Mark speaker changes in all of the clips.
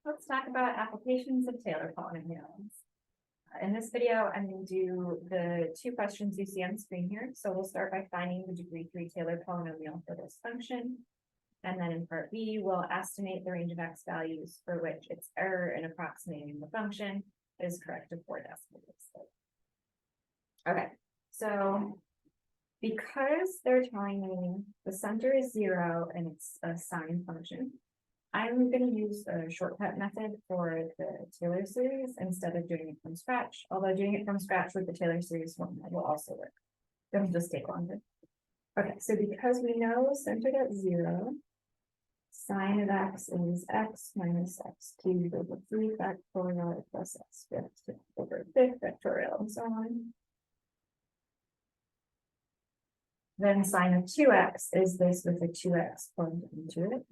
Speaker 1: Let's talk about applications of Taylor polynomials. In this video, I'm going to do the two questions you see on screen here. So we'll start by finding the degree 3 Taylor polynomial for this function. And then in part B, we'll estimate the range of x values for which its error in approximating the function is correct to 4 decimal places. Okay, so because they're telling me the center is 0 and it's a sine function, I'm going to use a shortcut method for the Taylor series instead of doing it from scratch, although doing it from scratch with the Taylor series formula will also work. It'll just take longer. Okay, so because we know centered at 0, sine of x is x minus x cubed over 3 factorial plus x fifth over 5 factorial and so on. Then sine of 2x is this with a 2x plugged into it.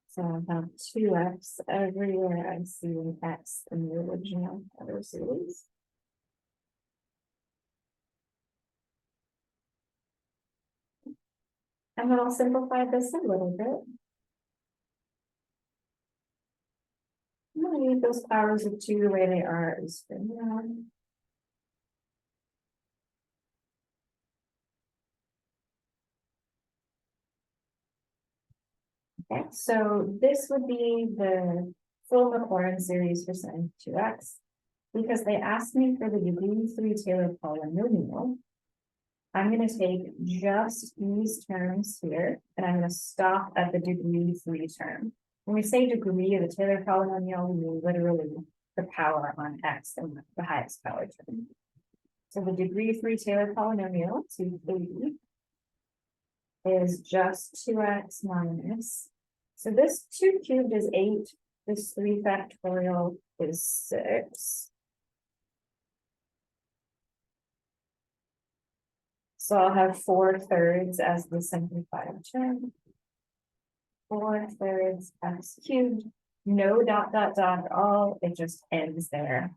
Speaker 1: So I have 2x everywhere I see an x in the original Taylor series. And then I'll simplify this a little bit. I'm going to leave those powers of 2 the way they are as for now. Okay, so this would be the full Maclaurin series for sine 2x. Because they asked me for the degree 3 Taylor polynomial, I'm going to take just these terms here, and I'm going to stop at the degree 3 term. When we say degree of the Taylor polynomial, we mean literally the power on x and the highest power term. So the degree 3 Taylor polynomial, 280, is just 2x minus. So this 2 cubed is 8. This 3 factorial is 6. So I'll have 4/3 as the simplified term. 4/3 x cubed. No dot dot dot at all. It just ends there.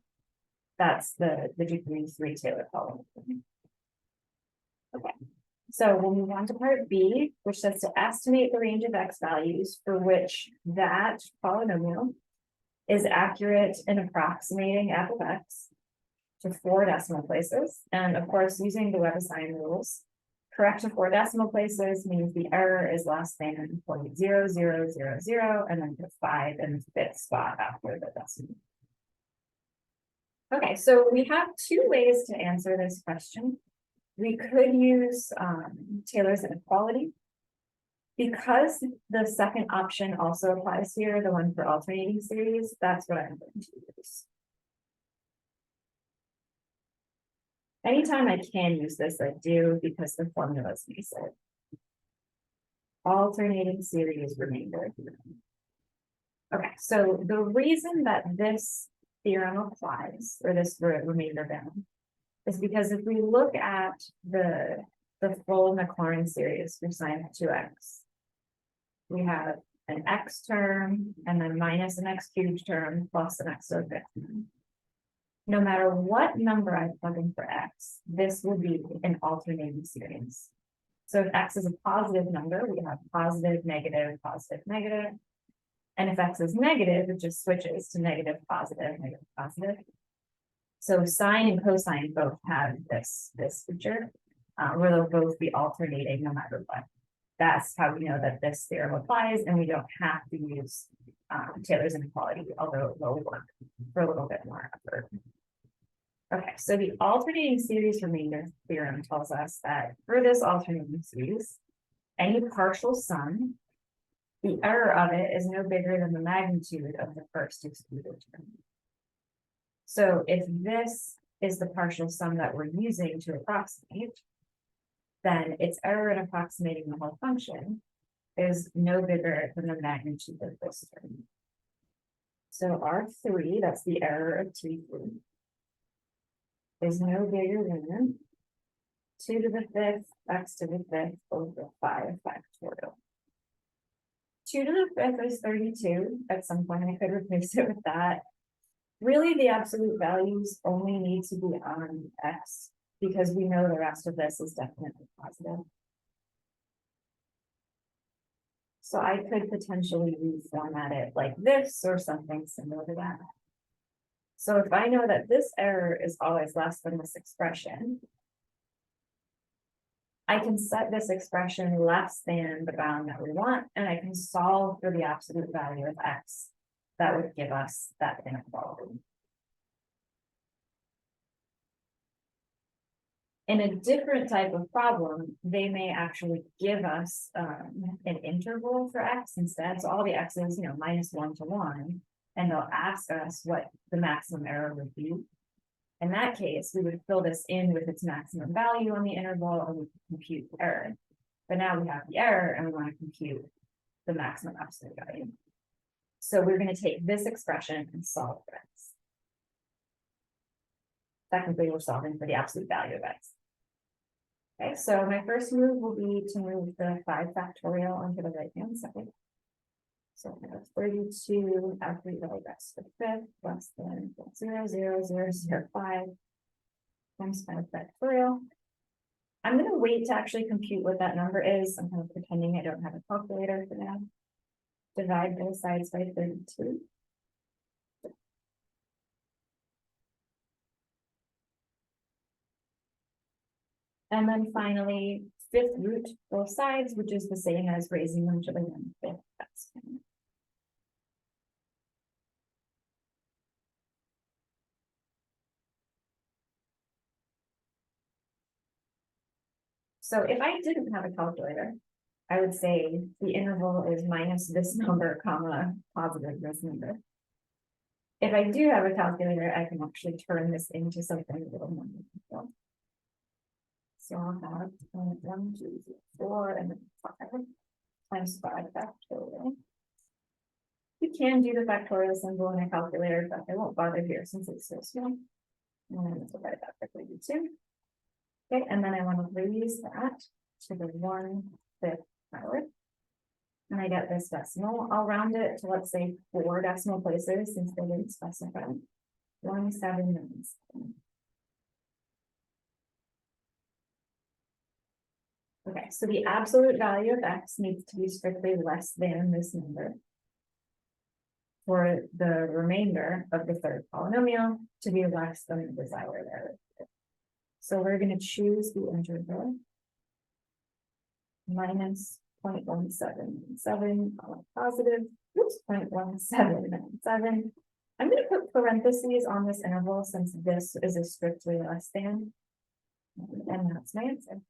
Speaker 1: That's the degree 3 Taylor polynomial. Okay. So we'll move on to part B, which says to estimate the range of x values for which that polynomial is accurate in approximating f of x to 4 decimal places. And of course, using the WebAssign rules, correct to 4 decimal places means the error is less than 0.0000 and then put 5 in the 5th spot after the decimal. Okay, so we have 2 ways to answer this question. We could use Taylor's inequality. Because the second option also applies here, the one for alternating series, that's what I'm going to use. Anytime I can use this, I do because the formulas use it. Alternating series remainder. Okay, so the reason that this theorem applies, or this remainder bound, is because if we look at the full Maclaurin series for sine of 2x, we have an x term and then minus an x cubed term plus an x over 5th. No matter what number I plug in for x, this will be an alternating series. So if x is a positive number, we have positive, negative, positive, negative. And if x is negative, it just switches to negative, positive, negative, positive. So sine and cosine both have this feature, where they'll both be alternating no matter what. That's how we know that this theorem applies, and we don't have to use Taylor's inequality, although it will work for a little bit more effort. Okay, so the alternating series remainder theorem tells us that for this alternating series, any partial sum, the error of it is no bigger than the magnitude of the first excluded term. So if this is the partial sum that we're using to approximate, then its error in approximating the whole function is no bigger than the magnitude of this term. So R3, that's the error of T3, is no bigger than 2 to the 5th x to the 5th over 5 factorial. 2 to the 5th is 32. At some point I could replace it with that. Really, the absolute values only need to be on x because we know the rest of this is definitely positive. So I could potentially reformat it like this or something similar to that. So if I know that this error is always less than this expression, I can set this expression less than the bound that we want, and I can solve for the absolute value of x that would give us that inequality. In a different type of problem, they may actually give us an interval for x instead. So all the x's, -1 to 1, and they'll ask us what the maximum error would be. In that case, we would fill this in with its maximum value on the interval, and we could compute the error. But now we have the error, and we want to compute the maximum absolute value. So we're going to take this expression and solve for x. Technically, we're solving for the absolute value of x. Okay, so my first move will be to move the 5 factorial onto the right-hand side. So I have 32 absolute value of x to the 5th less than 0.00005 times 5 factorial. I'm going to wait to actually compute what that number is. I'm kind of pretending I don't have a calculator for now. Divide both sides by 32. And then finally, 5th root both sides, which is the same as raising them to the 1/5. That's fine. So if I didn't have a calculator, I would say the interval is minus this number, comma, positive this number. If I do have a calculator, I can actually turn this into something a little more meaningful. So I'll have 1, 2, 3, 4, and then 5 times 5 factorial. You can do the factorial symbol in a calculator, but I won't bother here since it's so small. And then let's divide that by 32. Okay, and then I want to raise that to the 1/5 power. And I get this decimal. I'll round it to, let's say, 4 decimal places since they didn't specify. 1797. Okay, so the absolute value of x needs to be strictly less than this number for the remainder of the third polynomial to be less than the desired error. So we're going to choose the interval minus 0.1797 positive, oops, 0.1797. I'm going to put parentheses on this interval since this is a strictly less than, and that's my answer.